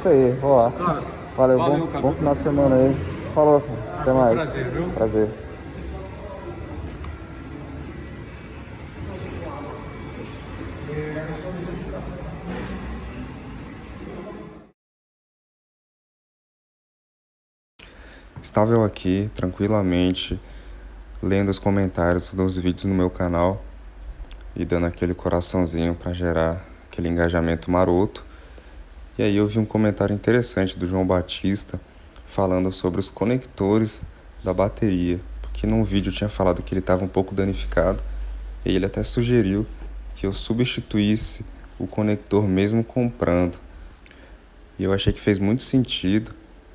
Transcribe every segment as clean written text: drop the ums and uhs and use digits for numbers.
isso aí, vou lá. Claro. Valeu, Valeu, bom, cara. bom final de semana aí. Falou, até mais. Prazer, viu? Prazer. Estava eu aqui, tranquilamente, lendo os comentários dos vídeos no meu canal e dando aquele coraçãozinho para gerar aquele engajamento maroto. E aí eu vi um comentário interessante do João Batista falando sobre os conectores da bateria, porque num vídeo eu tinha falado que ele estava um pouco danificado e ele até sugeriu que eu substituísse o conector mesmo comprando. E eu achei que fez muito sentido.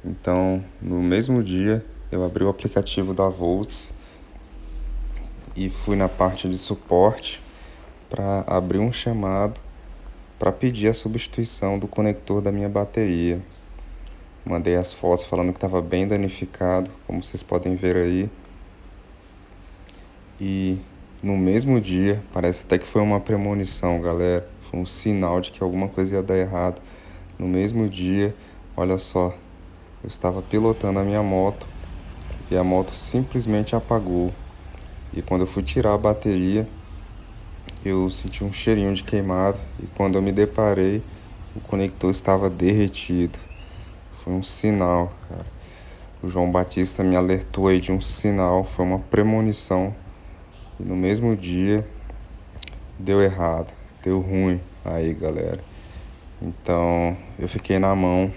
Então, no mesmo dia, eu abri o aplicativo da Volts e fui na parte de suporte para abrir um chamado para pedir a substituição do conector da minha bateria. Mandei as fotos falando que estava bem danificado, como vocês podem ver aí. E no mesmo dia, parece até que foi uma premonição, galera. Foi um sinal de que alguma coisa ia dar errado. No mesmo dia, olha só, eu estava pilotando a minha moto e a moto simplesmente apagou. E quando eu fui tirar a bateria, eu senti um cheirinho de queimado e quando eu me deparei, o conector estava derretido. Foi um sinal, cara. O João Batista me alertou aí de um sinal, foi uma premonição. E no mesmo dia, deu errado, deu ruim aí, galera. Então, eu fiquei na mão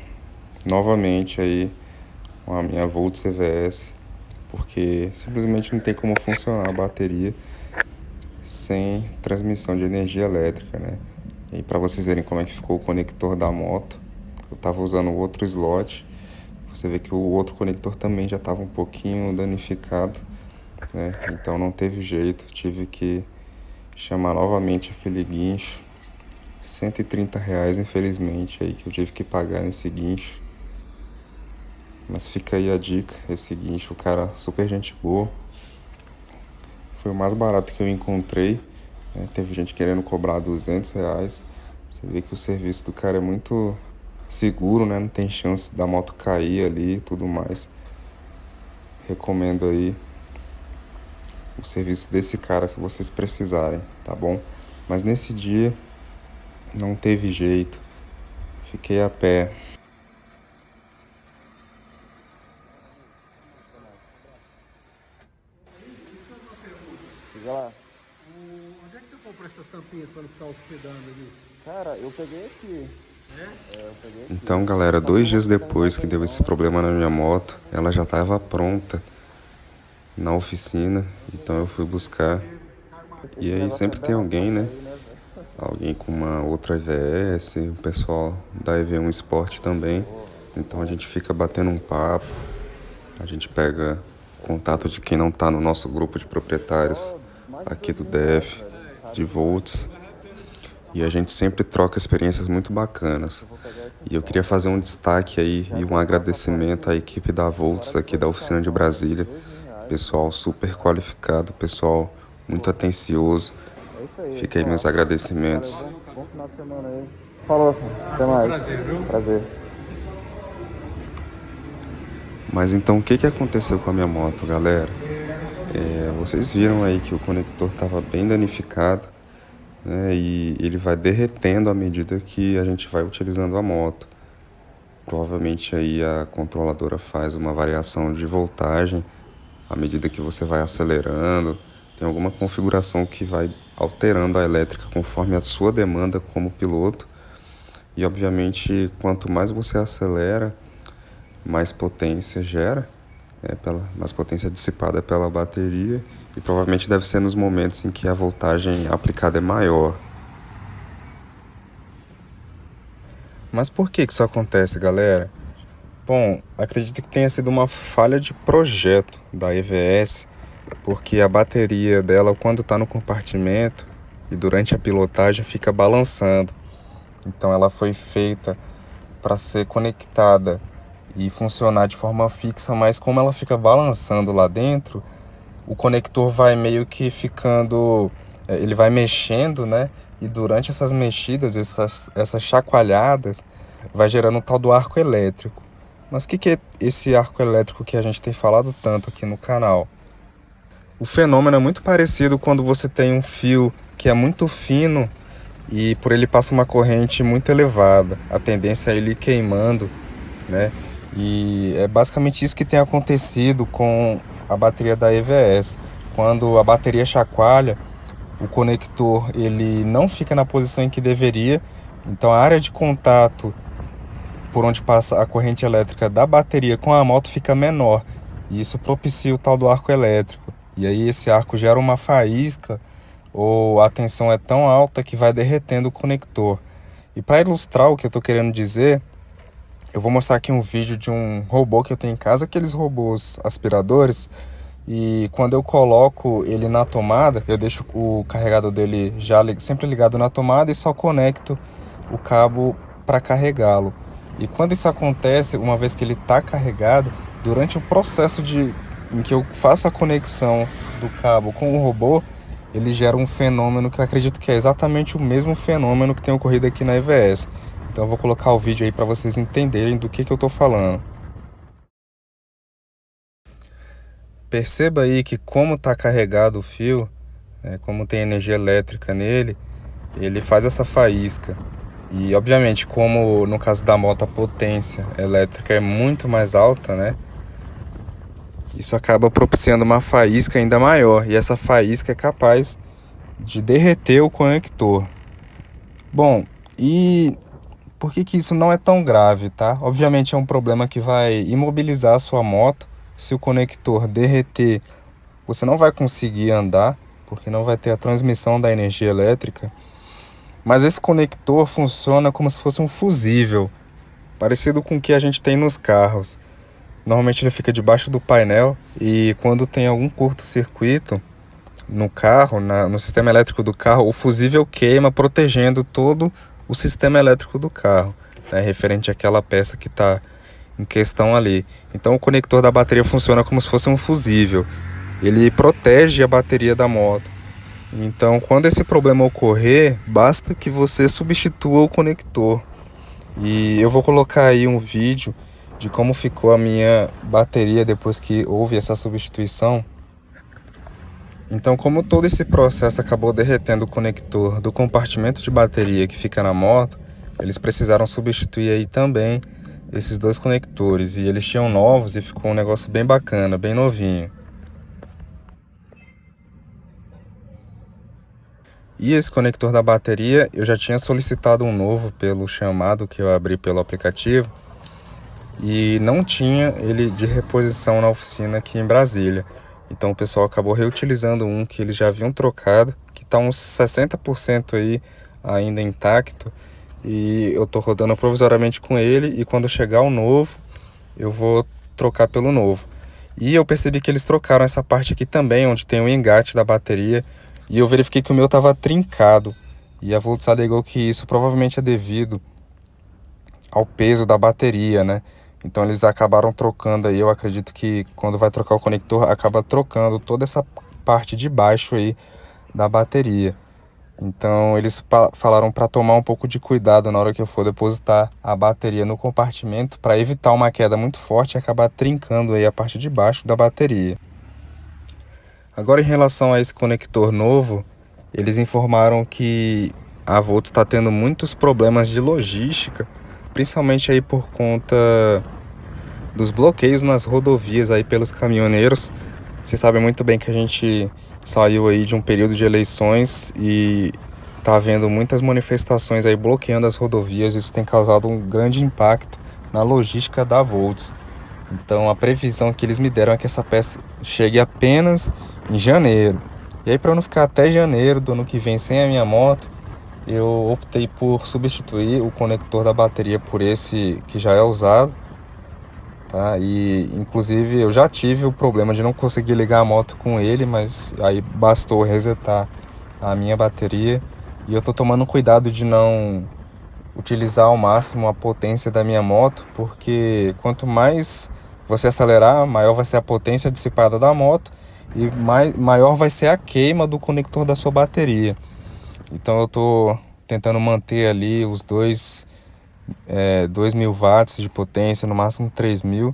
novamente aí com a minha Volt CVS, porque simplesmente não tem como funcionar a bateria sem transmissão de energia elétrica, né? E para vocês verem como é que ficou o conector da moto, eu estava usando outro slot, você vê que o outro conector também já estava um pouquinho danificado, né? Então não teve jeito, tive que chamar novamente aquele guincho, R$ 130 infelizmente aí que eu tive que pagar nesse guincho. Mas fica aí a dica, esse guincho, o cara super gente boa. Foi o mais barato que eu encontrei, né? Teve gente querendo cobrar R$ 200. Você vê que o serviço do cara é muito seguro, né? Não tem chance da moto cair ali e tudo mais. Recomendo aí o serviço desse cara se vocês precisarem, tá bom? Mas nesse dia não teve jeito, fiquei a pé. Diga lá. Onde é que você comprou essas tampinhas para não ficar hospedando ali? Cara, eu peguei aqui. Então, galera, 2 dias depois que deu esse problema na minha moto, ela já estava pronta na oficina, então eu fui buscar. E aí sempre tem alguém, né? Alguém com uma outra EVS, o pessoal da EV1 Sport também. Então a gente fica batendo um papo, a gente pega contato de quem não tá no nosso grupo de proprietários aqui do DF, de Volts. E a gente sempre troca experiências muito bacanas. E eu queria fazer um destaque aí e um agradecimento à equipe da Volts aqui da oficina de Brasília. Pessoal super qualificado, pessoal muito atencioso. Fica aí meus agradecimentos. Bom final de semana aí. Falou, até mais. Prazer, viu? Prazer. Mas então o que aconteceu com a minha moto, galera? Vocês viram aí que o conector estava bem danificado, né? E ele vai derretendo à medida que a gente vai utilizando a moto. Provavelmente aí a controladora faz uma variação de voltagem à medida que você vai acelerando. Tem alguma configuração que vai alterando a elétrica conforme a sua demanda como piloto. E obviamente quanto mais você acelera, mais potência gera, mais potência dissipada pela bateria. E provavelmente deve ser nos momentos em que a voltagem aplicada é maior. Mas por que isso acontece, galera? Bom, acredito que tenha sido uma falha de projeto da EVS, porque a bateria dela, quando está no compartimento e durante a pilotagem, fica balançando. Então ela foi feita para ser conectada e funcionar de forma fixa, mas como ela fica balançando lá dentro, o conector vai meio que ficando, ele vai mexendo, né? E durante essas mexidas, essas chacoalhadas, vai gerando um tal do arco elétrico. Mas o que é esse arco elétrico que a gente tem falado tanto aqui no canal? O fenômeno é muito parecido quando você tem um fio que é muito fino e por ele passa uma corrente muito elevada. A tendência é ele ir queimando, né? E é basicamente isso que tem acontecido com a bateria da EVS. Quando a bateria chacoalha, o conector ele não fica na posição em que deveria, então a área de contato por onde passa a corrente elétrica da bateria com a moto fica menor, e isso propicia o tal do arco elétrico. E aí esse arco gera uma faísca, ou a tensão é tão alta que vai derretendo o conector. E para ilustrar o que eu estou querendo dizer, eu vou mostrar aqui um vídeo de um robô que eu tenho em casa, aqueles robôs aspiradores, e quando eu coloco ele na tomada, eu deixo o carregador dele já sempre ligado na tomada e só conecto o cabo para carregá-lo. E quando isso acontece, uma vez que ele está carregado, durante o processo em que eu faço a conexão do cabo com o robô, ele gera um fenômeno que eu acredito que é exatamente o mesmo fenômeno que tem ocorrido aqui na EVS. Então eu vou colocar o vídeo aí para vocês entenderem do que eu estou falando. Perceba aí que como está carregado o fio, como tem energia elétrica nele, ele faz essa faísca. E obviamente, como no caso da moto a potência elétrica é muito mais alta, né? Isso acaba propiciando uma faísca ainda maior. E essa faísca é capaz de derreter o conector. Bom, e por que isso não é tão grave, tá? Obviamente é um problema que vai imobilizar a sua moto. Se o conector derreter, você não vai conseguir andar, porque não vai ter a transmissão da energia elétrica. Mas esse conector funciona como se fosse um fusível, parecido com o que a gente tem nos carros. Normalmente ele fica debaixo do painel e quando tem algum curto-circuito no carro, no sistema elétrico do carro, o fusível queima, protegendo todo o sistema elétrico do carro, né, referente àquela peça que está em questão ali. Então o conector da bateria funciona como se fosse um fusível. Ele protege a bateria da moto. Então, quando esse problema ocorrer, basta que você substitua o conector. E eu vou colocar aí um vídeo de como ficou a minha bateria depois que houve essa substituição. Então, como todo esse processo acabou derretendo o conector do compartimento de bateria que fica na moto, eles precisaram substituir aí também esses dois conectores. E eles tinham novos e ficou um negócio bem bacana, bem novinho. E esse conector da bateria, eu já tinha solicitado um novo pelo chamado que eu abri pelo aplicativo e não tinha ele de reposição na oficina aqui em Brasília. Então o pessoal acabou reutilizando um que eles já haviam trocado, que está uns 60% aí ainda intacto, e eu estou rodando provisoriamente com ele, e quando chegar o novo, eu vou trocar pelo novo. E eu percebi que eles trocaram essa parte aqui também, onde tem o engate da bateria, e eu verifiquei que o meu estava trincado. E a Volts alegou que isso provavelmente é devido ao peso da bateria, né? Então eles acabaram trocando aí, eu acredito que quando vai trocar o conector, acaba trocando toda essa parte de baixo aí da bateria. Então eles falaram para tomar um pouco de cuidado na hora que eu for depositar a bateria no compartimento, para evitar uma queda muito forte e acabar trincando aí a parte de baixo da bateria. Agora, em relação a esse conector novo, eles informaram que a Volts está tendo muitos problemas de logística, principalmente aí por conta dos bloqueios nas rodovias aí pelos caminhoneiros. Vocês sabem muito bem que a gente saiu aí de um período de eleições e tá havendo muitas manifestações aí bloqueando as rodovias. Isso tem causado um grande impacto na logística da Volts. Então a previsão que eles me deram é que essa peça chegue apenas em janeiro. E aí, para eu não ficar até janeiro do ano que vem sem a minha moto, eu optei por substituir o conector da bateria por esse que já é usado, tá? E inclusive eu já tive o problema de não conseguir ligar a moto com ele, mas aí bastou resetar a minha bateria. E eu tô tomando cuidado de não utilizar ao máximo a potência da minha moto, porque quanto mais você acelerar, maior vai ser a potência dissipada da moto e maior vai ser a queima do conector da sua bateria. Então eu tô tentando manter ali os dois 2.000 watts de potência, no máximo 3.000.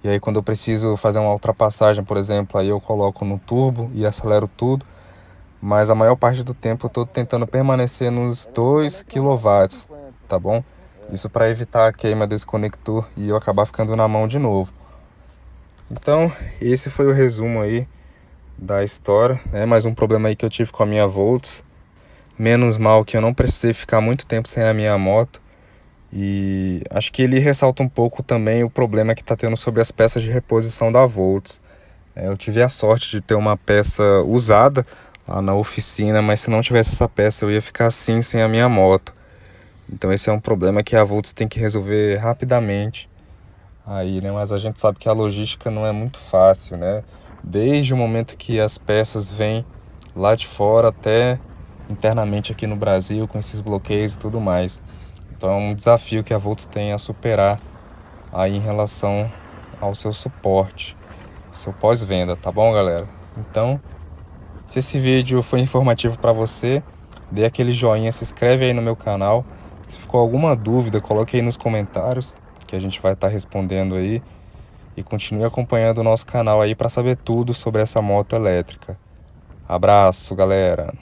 E aí quando eu preciso fazer uma ultrapassagem, por exemplo, aí eu coloco no turbo e acelero tudo. Mas a maior parte do tempo eu estou tentando permanecer nos 2 kW, tá bom? Isso para evitar a queima desse conector e eu acabar ficando na mão de novo. Então, esse foi o resumo aí da história, né? Mais um problema aí que eu tive com a minha Volts. Menos mal que eu não precisei ficar muito tempo sem a minha moto. E acho que ele ressalta um pouco também o problema que está tendo sobre as peças de reposição da Volts. Eu tive a sorte de ter uma peça usada lá na oficina, mas se não tivesse essa peça eu ia ficar assim sem a minha moto. Então esse é um problema que a Volts tem que resolver rapidamente aí, né? Mas a gente sabe que a logística não é muito fácil, né? Desde o momento que as peças vêm lá de fora até internamente aqui no Brasil com esses bloqueios e tudo mais. Então é um desafio que a Volts tem a superar aí em relação ao seu suporte, seu pós-venda, tá bom, galera? Então, se esse vídeo foi informativo para você, dê aquele joinha, se inscreve aí no meu canal. Se ficou alguma dúvida, coloque aí nos comentários, que a gente vai estar respondendo aí. E continue acompanhando o nosso canal aí para saber tudo sobre essa moto elétrica. Abraço, galera!